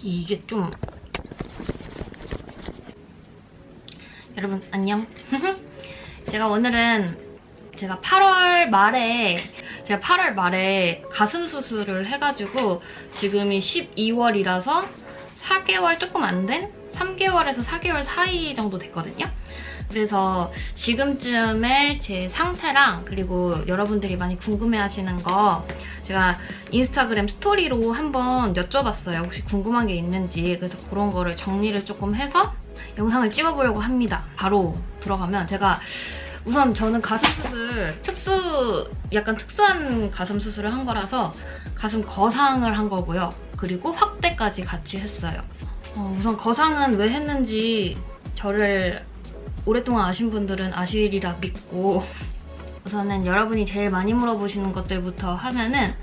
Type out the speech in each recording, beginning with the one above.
이게 좀... 여러분 안녕. 제가 8월 말에 가슴 수술을 해가지고 지금이 12월이라서 4개월 조금 안 된 3개월에서 4개월 사이 정도 됐거든요. 그래서 지금쯤에 제 상태랑 그리고 여러분들이 많이 궁금해하시는 거 제가 인스타그램 스토리로 한번 여쭤봤어요. 혹시 궁금한 게 있는지. 그래서 그런 거를 정리를 조금 해서 영상을 찍어보려고 합니다. 바로 들어가면 우선 저는 가슴 수술, 약간 특수한 가슴 수술을 한 거라서 가슴 거상을 한 거고요. 그리고 확대까지 같이 했어요. 우선 거상은 왜 했는지 저를 오랫동안 아신 분들은 아시리라 믿고 우선은 여러분이 제일 많이 물어보시는 것들부터 하면은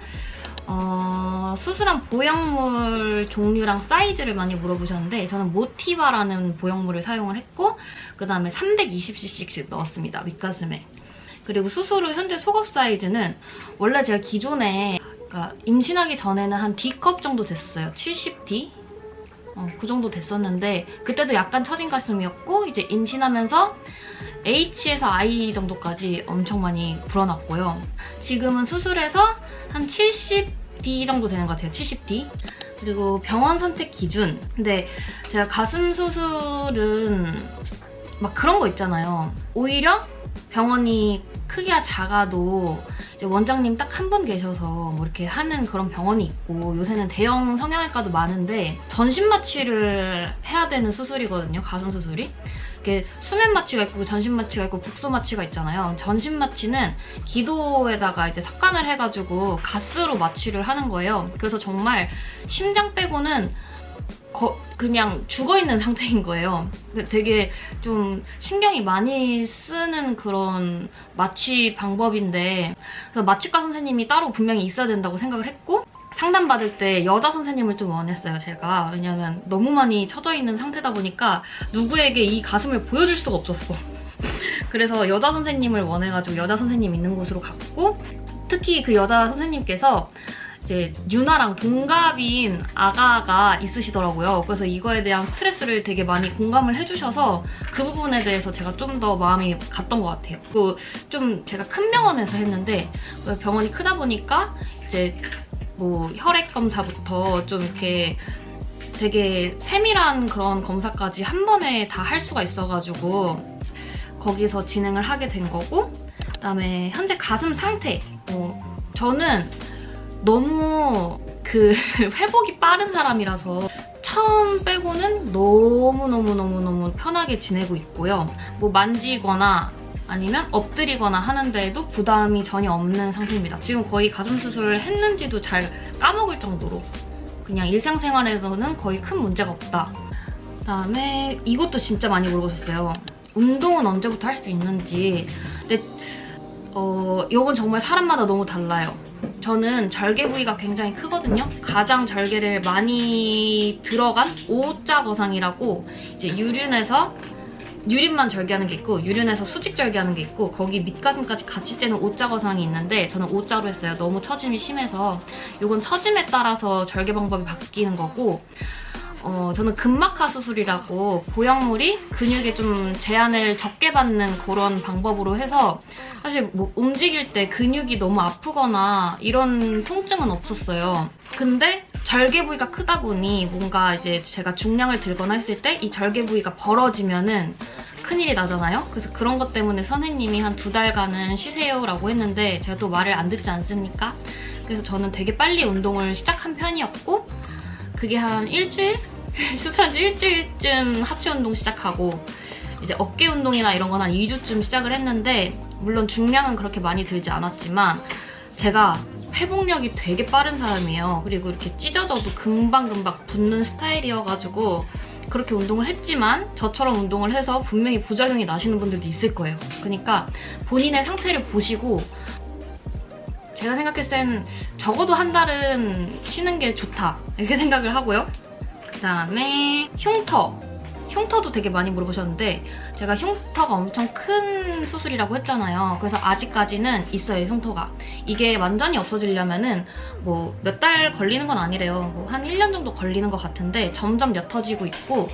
수술한 보형물 종류랑 사이즈를 많이 물어보셨는데 저는 모티바라는 보형물을 사용을 했고 그 다음에 320cc씩 넣었습니다. 윗가슴에. 그리고 수술 후 현재 속업 사이즈는 원래 제가 기존에 그러니까 임신하기 전에는 한 D컵 정도 됐어요. 70D? 그 정도 됐었는데 그때도 약간 처진 가슴이었고 이제 임신하면서 H에서 I 정도까지 엄청 많이 불어났고요. 지금은 수술해서 한 70D 정도 되는 것 같아요. 70D. 그리고 병원 선택 기준. 근데 제가 가슴 수술은 막 그런 거 있잖아요. 오히려 병원이 크기가 작아도 이제 원장님 딱 한 분 계셔서 뭐 이렇게 하는 그런 병원이 있고 요새는 대형 성형외과도 많은데 전신 마취를 해야 되는 수술이거든요. 가슴 수술이. 이렇게 수면 마취가 있고 전신 마취가 있고 국소 마취가 있잖아요. 전신 마취는 기도에다가 이제 삭관을 해가지고 가스로 마취를 하는 거예요. 그래서 정말 심장 빼고는 그냥 죽어있는 상태인 거예요. 되게 좀 신경이 많이 쓰는 그런 마취 방법인데 그래서 마취과 선생님이 따로 분명히 있어야 된다고 생각을 했고 상담받을 때 여자 선생님을 좀 원했어요, 제가. 왜냐면 너무 많이 처져 있는 상태다 보니까 누구에게 이 가슴을 보여줄 수가 없었어. 그래서 여자 선생님을 원해가지고 여자 선생님 있는 곳으로 갔고 특히 그 여자 선생님께서 이제 유나랑 동갑인 아가가 있으시더라고요. 그래서 이거에 대한 스트레스를 되게 많이 공감을 해주셔서 그 부분에 대해서 제가 좀 더 마음이 갔던 것 같아요. 그 좀 제가 큰 병원에서 했는데 병원이 크다 보니까 이제 뭐 혈액 검사부터 좀 이렇게 되게 세밀한 그런 검사까지 한 번에 다 할 수가 있어가지고 거기서 진행을 하게 된 거고 그다음에 현재 가슴 상태. 저는 너무 회복이 빠른 사람이라서 처음 빼고는 너무너무 편하게 지내고 있고요. 뭐 만지거나 아니면 엎드리거나 하는데에도 부담이 전혀 없는 상태입니다. 지금 거의 가슴 수술을 했는지도 잘 까먹을 정도로 그냥 일상생활에서는 거의 큰 문제가 없다. 그다음에 이것도 진짜 많이 물어보셨어요. 운동은 언제부터 할 수 있는지. 근데 이건 정말 사람마다 너무 달라요. 저는 절개 부위가 굉장히 크거든요. 가장 절개를 많이 들어간 O자 거상이라고 이제 유린만 절개하는 게 있고 유린에서 수직 절개하는 게 있고 거기 밑가슴까지 같이 째는 O자 거상이 있는데 저는 O자로 했어요. 너무 처짐이 심해서. 이건 처짐에 따라서 절개 방법이 바뀌는 거고 저는 근막하 수술이라고 보형물이 근육에 좀 제한을 적게 받는 그런 방법으로 해서 사실 뭐 움직일 때 근육이 너무 아프거나 이런 통증은 없었어요. 근데 절개 부위가 크다 보니 뭔가 이제 제가 중량을 들거나 했을 때 이 절개 부위가 벌어지면은 큰일이 나잖아요. 그래서 그런 것 때문에 선생님이 한 2달간은 쉬세요라고 했는데 제가 또 말을 안 듣지 않습니까? 그래서 저는 되게 빨리 운동을 시작한 편이었고 그게 한 일주일? 수술한 지 일주일쯤 하체 운동 시작하고 이제 어깨 운동이나 이런 건 한 2주쯤 시작을 했는데 물론 중량은 그렇게 많이 들지 않았지만 제가 회복력이 되게 빠른 사람이에요. 그리고 이렇게 찢어져도 금방금방 붙는 스타일이어가지고 그렇게 운동을 했지만 저처럼 운동을 해서 분명히 부작용이 나시는 분들도 있을 거예요. 그러니까 본인의 상태를 보시고 제가 생각했을 땐 적어도 한 달은 쉬는 게 좋다 이렇게 생각을 하고요. 그다음에 흉터 흉터도 되게 많이 물어보셨는데 제가 흉터가 엄청 큰 수술이라고 했잖아요. 그래서 아직까지는 있어요, 흉터가. 이게 완전히 없어지려면은 뭐 몇 달 걸리는 건 아니래요. 뭐 한 1년 정도 걸리는 것 같은데 점점 옅어지고 있고,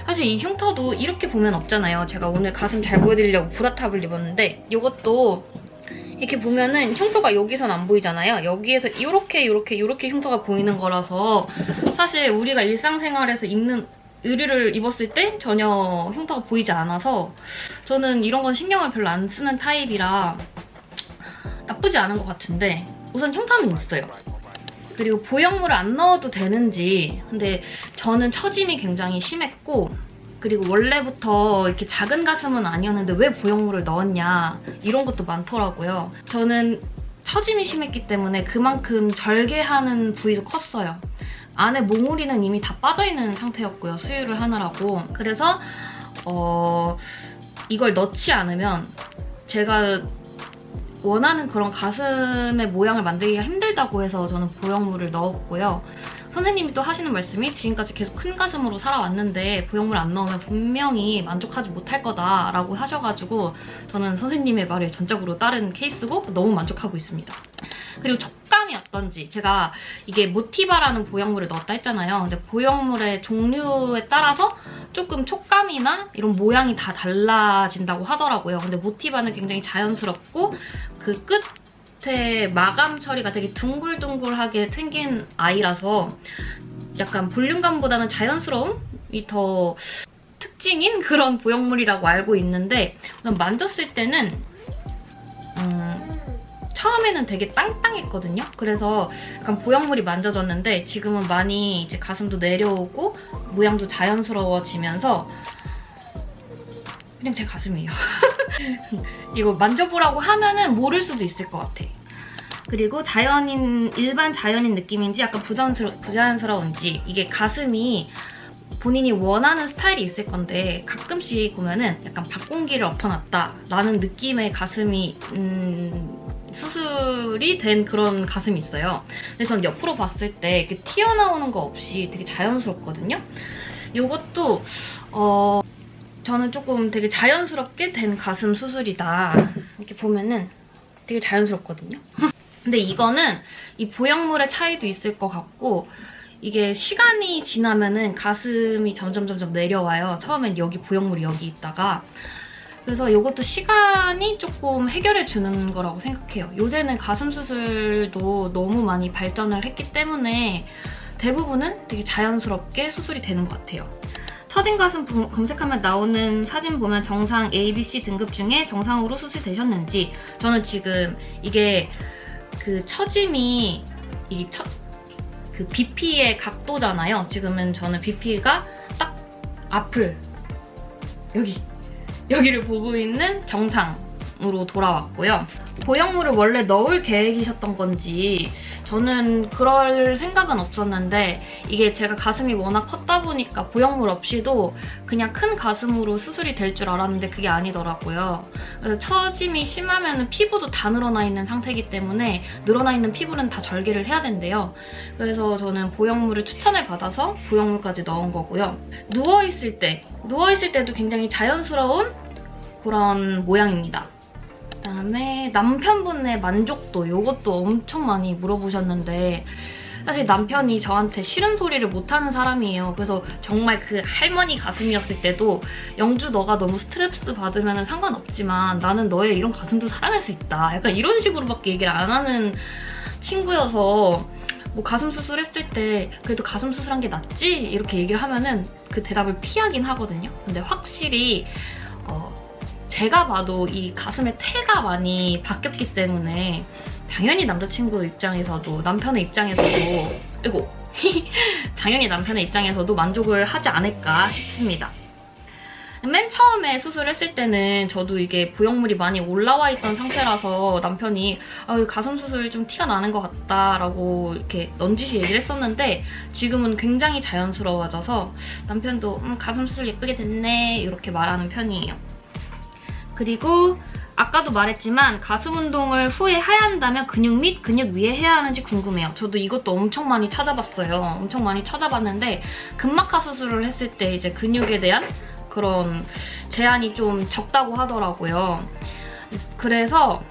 사실 이 흉터도 이렇게 보면 없잖아요. 제가 오늘 가슴 잘 보여드리려고 브라탑을 입었는데 이것도 이렇게 보면은 흉터가 여기선 안 보이잖아요. 여기에서 이렇게 흉터가 보이는 거라서 사실 우리가 일상생활에서 입는 의류를 입었을 때 전혀 흉터가 보이지 않아서 저는 이런 건 신경을 별로 안 쓰는 타입이라 나쁘지 않은 것 같은데, 우선 흉터는 있어요. 그리고 보형물을 안 넣어도 되는지, 근데 저는 처짐이 굉장히 심했고, 그리고 원래부터 이렇게 작은 가슴은 아니었는데 왜 보형물을 넣었냐 이런 것도 많더라고요. 저는 처짐이 심했기 때문에 그만큼 절개하는 부위도 컸어요. 안에 몽우리는 이미 다 빠져있는 상태였고요, 수유를 하느라고. 그래서 이걸 넣지 않으면 제가 원하는 그런 가슴의 모양을 만들기가 힘들다고 해서 저는 보형물을 넣었고요. 선생님이 또 하시는 말씀이 지금까지 계속 큰 가슴으로 살아왔는데 보형물 안 넣으면 분명히 만족하지 못할 거다라고 하셔가지고 저는 선생님의 말을 전적으로 따른 케이스고 너무 만족하고 있습니다. 그리고 촉감이 어떤지, 제가 이게 모티바라는 보형물을 넣었다 했잖아요. 근데 보형물의 종류에 따라서 조금 촉감이나 이런 모양이 다 달라진다고 하더라고요. 근데 모티바는 굉장히 자연스럽고 그 끝에 마감 처리가 되게 둥글둥글하게 생긴 아이라서 약간 볼륨감보다는 자연스러움이 더 특징인 그런 보형물이라고 알고 있는데, 만졌을 때는 처음에는 되게 땅땅했거든요. 그래서 약간 보형물이 만져졌는데 지금은 많이 이제 가슴도 내려오고 모양도 자연스러워지면서 그냥 제 가슴이에요. 이거 만져보라고 하면은 모를 수도 있을 것 같아. 그리고 일반 자연인 느낌인지 약간 부자연스러운지, 이게 가슴이 본인이 원하는 스타일이 있을 건데 가끔씩 보면은 약간 박공기를 엎어놨다 라는 느낌의 가슴이 수술이 된 그런 가슴이 있어요. 근데 전 옆으로 봤을 때 이렇게 튀어나오는 거 없이 되게 자연스럽거든요. 이것도 저는 조금 되게 자연스럽게 된 가슴 수술이다. 이렇게 보면은 되게 자연스럽거든요. 근데 이거는 이 보형물의 차이도 있을 것 같고, 이게 시간이 지나면은 가슴이 점점 내려와요. 처음엔 여기 보형물이 여기 있다가. 그래서 이것도 시간이 조금 해결해주는 거라고 생각해요. 요새는 가슴 수술도 너무 많이 발전을 했기 때문에 대부분은 되게 자연스럽게 수술이 되는 것 같아요. 처진 가슴 검색하면 나오는 사진 보면 정상 A, B, C 등급 중에 정상으로 수술되셨는지, 저는 지금 이게 그 처짐이 그 BP의 각도잖아요. 지금은 저는 BP가 딱 앞을 여기를 보고 있는 정상으로 돌아왔고요. 보형물을 원래 넣을 계획이셨던 건지 저는 그럴 생각은 없었는데, 이게 제가 가슴이 워낙 컸다 보니까 보형물 없이도 그냥 큰 가슴으로 수술이 될 줄 알았는데 그게 아니더라고요. 그래서 처짐이 심하면 피부도 다 늘어나 있는 상태이기 때문에 늘어나 있는 피부는 다 절개를 해야 된대요. 그래서 저는 보형물을 추천을 받아서 보형물까지 넣은 거고요. 누워있을 때도 굉장히 자연스러운 그런 모양입니다. 그다음에 남편분의 만족도, 이것도 엄청 많이 물어보셨는데, 사실 남편이 저한테 싫은 소리를 못하는 사람이에요. 그래서 정말 그 할머니 가슴이었을 때도 영주 너가 너무 스트레스 받으면 상관없지만 나는 너의 이런 가슴도 사랑할 수 있다, 약간 이런 식으로밖에 얘기를 안 하는 친구여서 뭐 가슴 수술했을 때 그래도 가슴 수술한 게 낫지? 이렇게 얘기를 하면은 그 대답을 피하긴 하거든요. 근데 확실히 제가 봐도 이 가슴에 태가 많이 바뀌었기 때문에 당연히 남자친구 입장에서도 남편의 입장에서도 당연히 남편의 입장에서도 만족을 하지 않을까 싶습니다. 맨 처음에 수술했을 때는 저도 이게 보형물이 많이 올라와 있던 상태라서 남편이 가슴 수술 좀 티가 나는 것 같다라고 이렇게 넌지시 얘기를 했었는데, 지금은 굉장히 자연스러워져서 남편도 가슴 수술 예쁘게 됐네 이렇게 말하는 편이에요. 그리고 아까도 말했지만 가슴 운동을 후에 해야 한다면 근육 및 근육 위에 해야 하는지 궁금해요. 저도 이것도 엄청 많이 찾아봤어요. 엄청 많이 찾아봤는데 근막하 수술을 했을 때 이제 근육에 대한 그런 제한이 좀 적다고 하더라고요. 그래서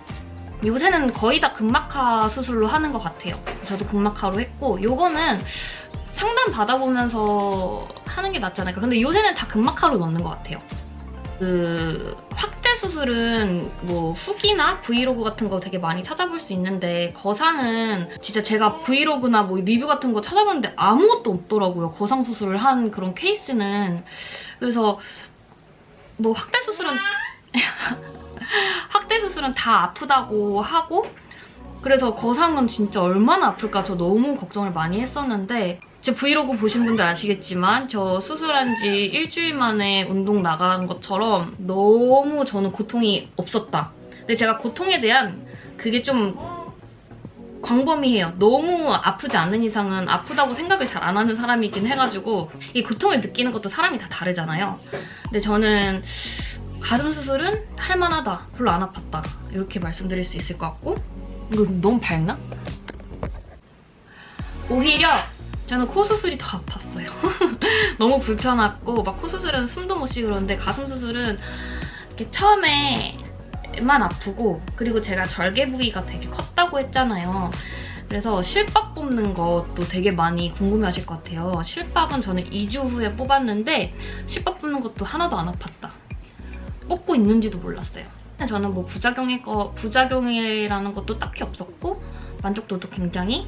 요새는 거의 다 극막하 수술로 하는 것 같아요. 저도 극막하로 했고, 요거는 상담 받아보면서 하는 게 낫잖아요. 근데 요새는 다 극막하로 넣는 것 같아요. 그 확대 수술은 뭐 후기나 브이로그 같은 거 되게 많이 찾아볼 수 있는데, 거상은 진짜 제가 브이로그나 뭐 리뷰 같은 거 찾아봤는데 아무것도 없더라고요. 거상 수술을 한 그런 케이스는. 그래서 뭐 확대 수술은 확대 수술은 다 아프다고 하고, 그래서 거상은 진짜 얼마나 아플까 저 너무 걱정을 많이 했었는데, 제 브이로그 보신 분들 아시겠지만 저 수술한 지 일주일 만에 운동 나간 것처럼 너무 저는 고통이 없었다. 근데 제가 고통에 대한 그게 좀 광범위해요. 너무 아프지 않는 이상은 아프다고 생각을 잘 안 하는 사람이긴 해가지고, 이 고통을 느끼는 것도 사람이 다 다르잖아요. 근데 저는 가슴 수술은 할만하다, 별로 안 아팠다, 이렇게 말씀드릴 수 있을 것 같고. 이거 너무 밝나? 오히려 저는 코 수술이 더 아팠어요. 너무 불편했고, 막 코 수술은 숨도 못 쉬고 그러는데 가슴 수술은 이렇게 처음에만 아프고, 그리고 제가 절개 부위가 되게 컸다고 했잖아요. 그래서 실밥 뽑는 것도 되게 많이 궁금해하실 것 같아요. 실밥은 저는 2주 후에 뽑았는데 실밥 뽑는 것도 하나도 안 아팠다. 뽑고 있는지도 몰랐어요. 저는 뭐 부작용이라는 것도 딱히 없었고, 만족도도 굉장히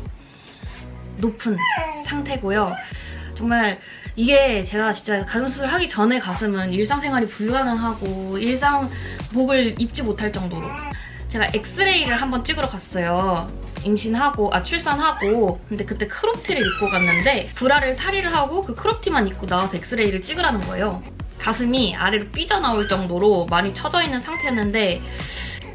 높은 상태고요. 정말 이게 제가 진짜 가슴 수술 하기 전에 가슴은 일상생활이 불가능하고 일상복을 입지 못할 정도로, 제가 엑스레이를 한번 찍으러 갔어요. 출산하고. 근데 그때 크롭티를 입고 갔는데 브라를 탈의를 하고 그 크롭티만 입고 나와서 엑스레이를 찍으라는 거예요. 가슴이 아래로 삐져나올 정도로 많이 처져 있는 상태였는데,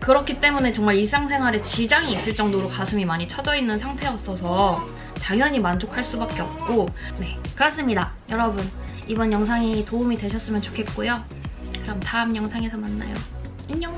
그렇기 때문에 정말 일상생활에 지장이 있을 정도로 가슴이 많이 처져 있는 상태였어서 당연히 만족할 수밖에 없고, 네, 그렇습니다. 여러분, 이번 영상이 도움이 되셨으면 좋겠고요. 그럼 다음 영상에서 만나요. 안녕!